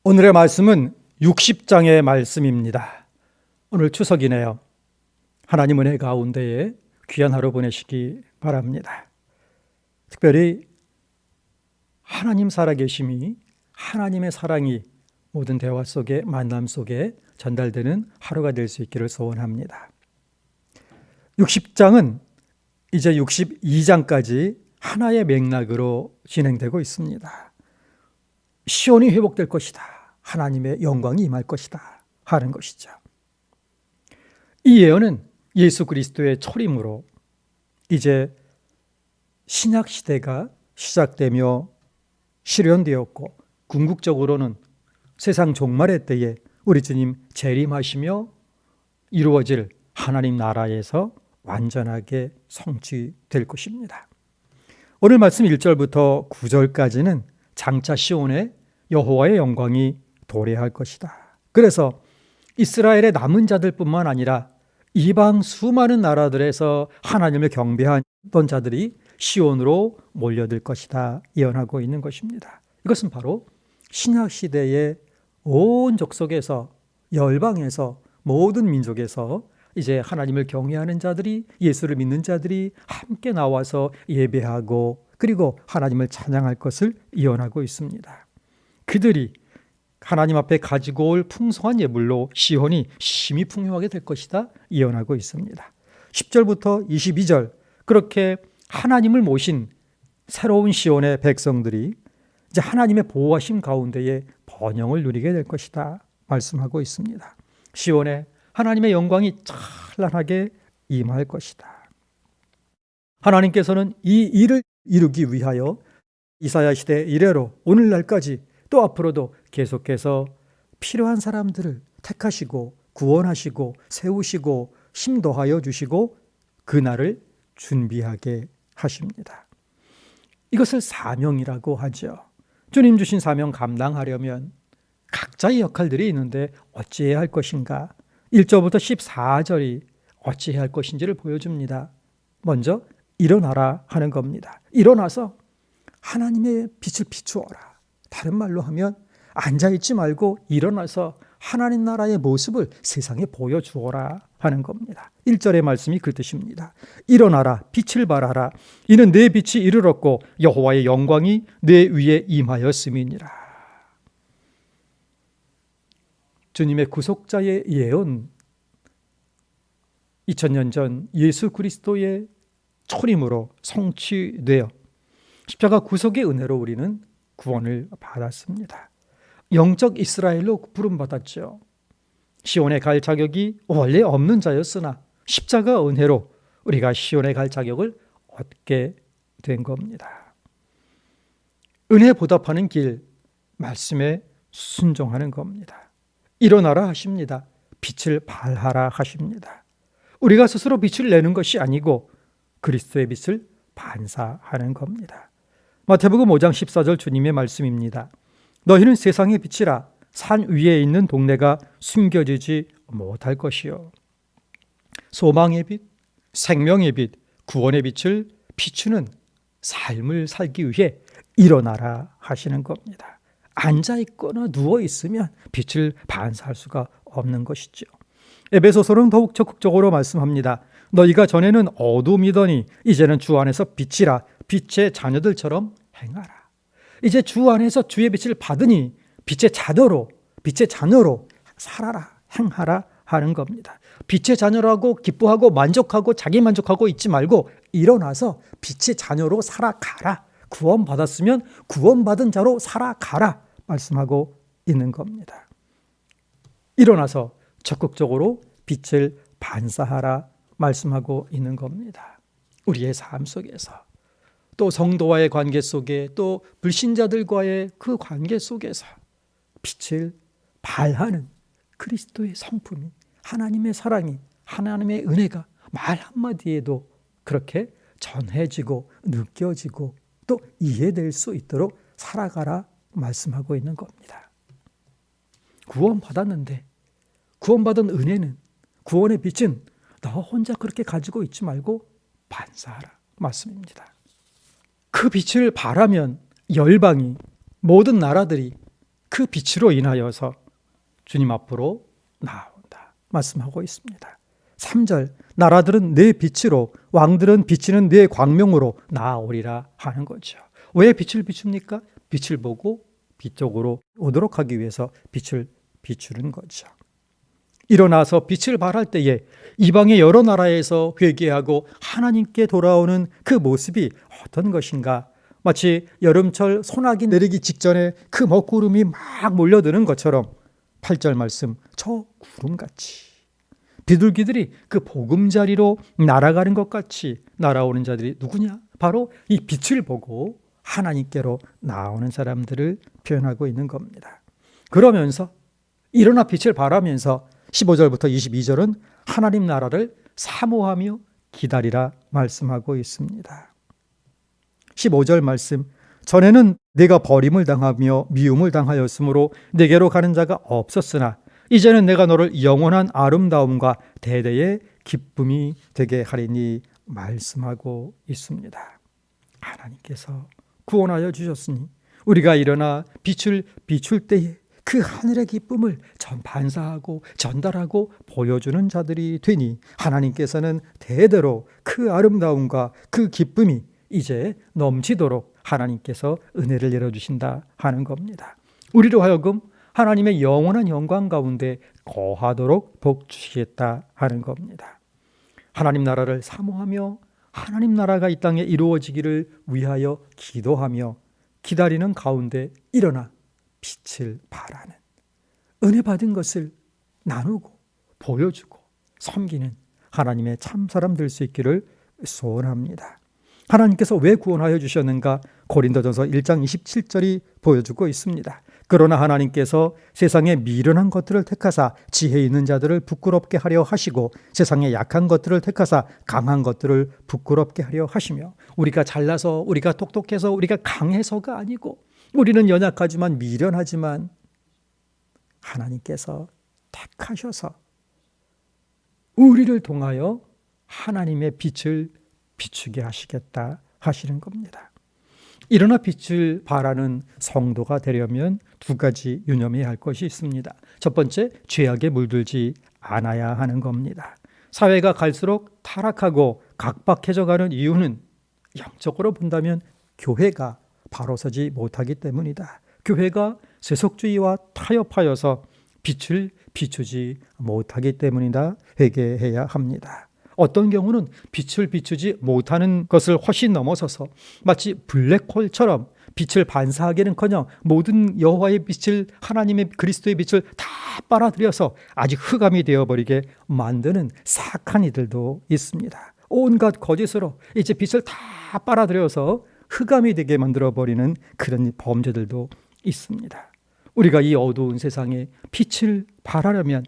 오늘의 말씀은 60장의 말씀입니다. 오늘 추석이네요. 하나님 은혜 가운데에 귀한 하루 보내시기 바랍니다. 특별히 하나님 살아계심이, 하나님의 사랑이 모든 대화 속에, 만남 속에 전달되는 하루가 될 수 있기를 소원합니다. 60장은 이제 62장까지 하나의 맥락으로 진행되고 있습니다. 시온이 회복될 것이다, 하나님의 영광이 임할 것이다 하는 것이죠. 이 예언은 예수 그리스도의 초림으로 이제 신약 시대가 시작되며 실현되었고, 궁극적으로는 세상 종말의 때에 우리 주님 재림하시며 이루어질 하나님 나라에서 완전하게 성취될 것입니다. 오늘 말씀 1절부터 9절까지는 장차 시온에 여호와의 영광이 도래할 것이다. 그래서 이스라엘의 남은 자들뿐만 아니라 이방 수많은 나라들에서 하나님을 경배하던 자들이 시온으로 몰려들 것이다 예언하고 있는 것입니다. 이것은 바로 신약 시대의 온 족속에서, 열방에서, 모든 민족에서 이제 하나님을 경외하는 자들이, 예수를 믿는 자들이 함께 나와서 예배하고 그리고 하나님을 찬양할 것을 예언하고 있습니다. 그들이 하나님 앞에 가지고 올 풍성한 예물로 시온이 심히 풍요하게 될 것이다 예언하고 있습니다. 10절부터 22절, 그렇게 하나님을 모신 새로운 시온의 백성들이 이제 하나님의 보호하심 가운데에 번영을 누리게 될 것이다 말씀하고 있습니다. 시온에 하나님의 영광이 찬란하게 임할 것이다. 하나님께서는 이 일을 이루기 위하여 이사야 시대 이래로 오늘날까지 또 앞으로도 계속해서 필요한 사람들을 택하시고 구원하시고 세우시고 힘 더하여 주시고 그날을 준비하게 하십니다. 이것을 사명이라고 하죠. 주님 주신 사명 감당하려면 각자의 역할들이 있는데 어찌해야 할 것인가? 1절부터 14절이 어찌해야 할 것인지를 보여줍니다. 먼저 일어나라 하는 겁니다. 일어나서 하나님의 빛을 비추어라. 다른 말로 하면 앉아있지 말고 일어나서 하나님 나라의 모습을 세상에 보여주어라 하는 겁니다. 1절의 말씀이 그 뜻입니다. 일어나라, 빛을 발하라. 이는 내 빛이 이르렀고 여호와의 영광이 내 위에 임하였음이니라. 주님의 구속자의 예언, 2000년 전 예수 그리스도의 초림으로 성취되어 십자가 구속의 은혜로 우리는 구원을 받았습니다. 영적 이스라엘로 부름받았죠. 시온에 갈 자격이 원래 없는 자였으나 십자가 은혜로 우리가 시온에 갈 자격을 얻게 된 겁니다. 은혜 보답하는 길, 말씀에 순종하는 겁니다. 일어나라 하십니다. 빛을 발하라 하십니다. 우리가 스스로 빛을 내는 것이 아니고 그리스도의 빛을 반사하는 겁니다. 마태복음 5장 14절 주님의 말씀입니다. 너희는 세상의 빛이라. 산 위에 있는 동네가 숨겨지지 못할 것이요. 소망의 빛, 생명의 빛, 구원의 빛을 비추는 삶을 살기 위해 일어나라 하시는 겁니다. 앉아있거나 누워있으면 빛을 반사할 수가 없는 것이죠. 에베소서는 더욱 적극적으로 말씀합니다. 너희가 전에는 어둠이더니 이제는 주 안에서 빛이라. 빛의 자녀들처럼 행하라. 이제 주 안에서 주의 빛을 받으니 빛의 자녀로 살아라, 행하라 하는 겁니다. 빛의 자녀라고 기뻐하고 만족하고 자기 만족하고 있지 말고 일어나서 빛의 자녀로 살아가라. 구원받았으면 구원받은 자로 살아가라 말씀하고 있는 겁니다. 일어나서 적극적으로 빛을 반사하라 말씀하고 있는 겁니다. 우리의 삶 속에서, 또 성도와의 관계 속에, 또 불신자들과의 그 관계 속에서 빛을 발하는 그리스도의 성품이, 하나님의 사랑이, 하나님의 은혜가 말 한마디에도 그렇게 전해지고 느껴지고 또 이해될 수 있도록 살아가라 말씀하고 있는 겁니다. 구원받았는데 구원받은 은혜는, 구원의 빛은 너 혼자 그렇게 가지고 있지 말고 반사하라 말씀입니다. 그 빛을 발하면 열방이, 모든 나라들이 그 빛으로 인하여서 주님 앞으로 나온다 말씀하고 있습니다. 3절 나라들은 내 빛으로 왕들은 비치는 내 광명으로 나아오리라 하는 거죠. 왜 빛을 비춥니까? 빛을 보고 빛 쪽으로 오도록 하기 위해서 빛을 비추는 거죠. 일어나서 빛을 발할 때에 이방의 여러 나라에서 회개하고 하나님께 돌아오는 그 모습이 어떤 것인가? 마치 여름철 소나기 내리기 직전에 그 먹구름이 막 몰려드는 것처럼 8절 말씀 저 구름같이 비둘기들이 그 보금자리로 날아가는 것 같이 날아오는 자들이 누구냐? 바로 이 빛을 보고 하나님께로 나오는 사람들을 표현하고 있는 겁니다. 그러면서 일어나 빛을 발하면서 15절부터 22절은 하나님 나라를 사모하며 기다리라 말씀하고 있습니다. 15절 말씀 전에는 내가 버림을 당하며 미움을 당하였으므로 내게로 가는 자가 없었으나 이제는 내가 너를 영원한 아름다움과 대대의 기쁨이 되게 하리니 말씀하고 있습니다. 하나님께서 구원하여 주셨으니 우리가 일어나 빛을 비출 때에 그 하늘의 기쁨을 반사하고 전달하고 보여주는 자들이 되니 하나님께서는 대대로 그 아름다움과 그 기쁨이 이제 넘치도록 하나님께서 은혜를 열어주신다 하는 겁니다. 우리로 하여금 하나님의 영원한 영광 가운데 거하도록 복 주시겠다 하는 겁니다. 하나님 나라를 사모하며 하나님 나라가 이 땅에 이루어지기를 위하여 기도하며 기다리는 가운데 일어나 빛을 발하는 은혜 받은 것을 나누고 보여주고 섬기는 하나님의 참 사람 될 수 있기를 소원합니다. 하나님께서 왜 구원하여 주셨는가? 고린도전서 1장 27절이 보여주고 있습니다. 그러나 하나님께서 세상의 미련한 것들을 택하사 지혜 있는 자들을 부끄럽게 하려 하시고 세상의 약한 것들을 택하사 강한 것들을 부끄럽게 하려 하시며 우리가 잘나서 우리가 똑똑해서 우리가 강해서가 아니고 우리는 연약하지만 미련하지만 하나님께서 택하셔서 우리를 통하여 하나님의 빛을 비추게 하시겠다 하시는 겁니다. 일어나 빛을 발하는 성도가 되려면 두 가지 유념해야 할 것이 있습니다. 첫 번째, 죄악에 물들지 않아야 하는 겁니다. 사회가 갈수록 타락하고 각박해져 가는 이유는 영적으로 본다면 교회가 바로 서지 못하기 때문이다. 교회가 세속주의와 타협하여서 빛을 비추지 못하기 때문이다. 회개해야 합니다. 어떤 경우는 빛을 비추지 못하는 것을 훨씬 넘어서서 마치 블랙홀처럼 빛을 반사하기는커녕 모든 여호와의 빛을 하나님의 그리스도의 빛을 다 빨아들여서 아직 흑암이 되어버리게 만드는 사악한 이들도 있습니다. 온갖 거짓으로 이제 빛을 다 빨아들여서 흑암이 되게 만들어버리는 그런 범죄들도 있습니다. 우리가 이 어두운 세상에 빛을 발하려면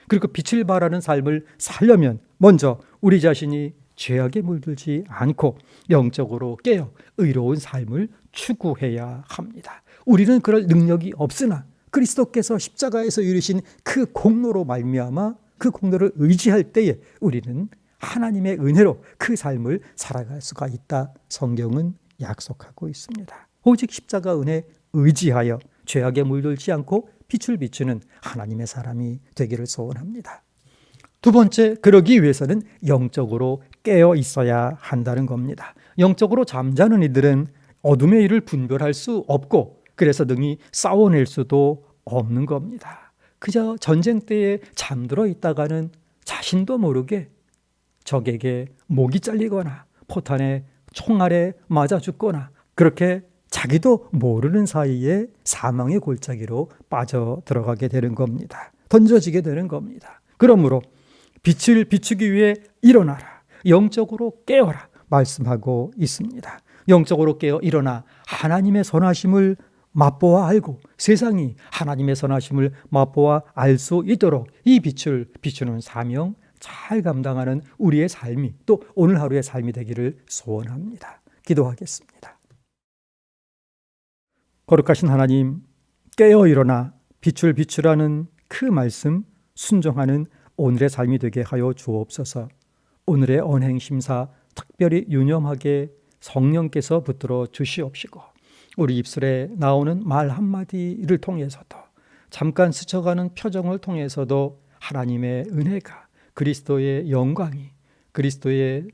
그리고 빛을 발하는 삶을 살려면 먼저 우리 자신이 죄악에 물들지 않고 영적으로 깨어 의로운 삶을 추구해야 합니다. 우리는 그럴 능력이 없으나 그리스도께서 십자가에서 이루신 그 공로로 말미암아 그 공로를 의지할 때에 우리는 하나님의 은혜로 그 삶을 살아갈 수가 있다. 성경은 약속하고 있습니다. 오직 십자가 은혜 의지하여 죄악에 물들지 않고 빛을 비추는 하나님의 사람이 되기를 소원합니다. 두 번째, 그러기 위해서는 영적으로 깨어 있어야 한다는 겁니다. 영적으로 잠자는 이들은 어둠의 일을 분별할 수 없고 그래서 능히 싸워낼 수도 없는 겁니다. 그저 전쟁 때에 잠들어 있다가는 자신도 모르게 적에게 목이 잘리거나 포탄에 총알에 맞아 죽거나 그렇게 자기도 모르는 사이에 사망의 골짜기로 빠져 들어가게 되는 겁니다. 던져지게 되는 겁니다. 그러므로 빛을 비추기 위해 일어나라. 영적으로 깨어라. 말씀하고 있습니다. 영적으로 깨어 일어나 하나님의 선하심을 맛보아 알고 세상이 하나님의 선하심을 맛보아 알 수 있도록 이 빛을 비추는 사명 잘 감당하는 우리의 삶이 또 오늘 하루의 삶이 되기를 소원합니다. 기도하겠습니다. 거룩하신 하나님, 깨어 일어나 빛을 비추라는 그 말씀 순종하는 오늘의 삶이 되게 하여 주옵소서. 오늘의 언행심사 특별히 유념하게 성령께서 붙들어 주시옵시고 우리 입술에 나오는 말 한마디를 통해서도, 잠깐 스쳐가는 표정을 통해서도 하나님의 은혜가, 그리스도의 영광이, 그리스도의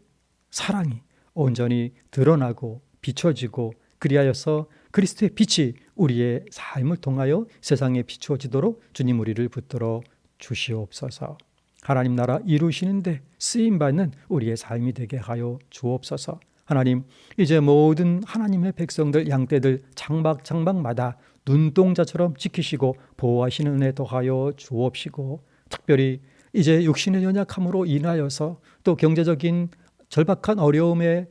사랑이 온전히 드러나고 비춰지고, 그리하여서 그리스도의 빛이 우리의 삶을 통하여 세상에 비추어지도록 주님 우리를 붙들어 주시옵소서. 하나님 나라 이루시는데 쓰임받는 우리의 삶이 되게 하여 주옵소서. 하나님, 이제 모든 하나님의 백성들, 양떼들 장막장막마다 눈동자처럼 지키시고 보호하시는 은혜 더하여 주옵시고, 특별히 이제 육신의 연약함으로 인하여서 또 경제적인 절박한 어려움에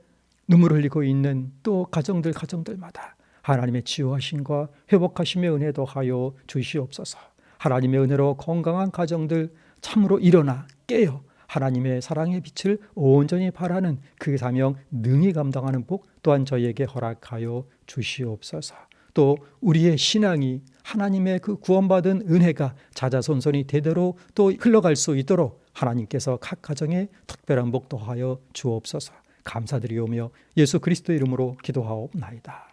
눈물 흘리고 있는 또 가정들마다 하나님의 치유하심과 회복하심의 은혜 더하여 주시옵소서. 하나님의 은혜로 건강한 가정들 참으로 일어나 깨어 하나님의 사랑의 빛을 온전히 발하는 그 사명 능히 감당하는 복 또한 저희에게 허락하여 주시옵소서. 또 우리의 신앙이 하나님의 그 구원받은 은혜가 자자손손이 대대로 또 흘러갈 수 있도록 하나님께서 각 가정에 특별한 복 더하여 주옵소서. 감사드리오며 예수 그리스도 이름으로 기도하옵나이다.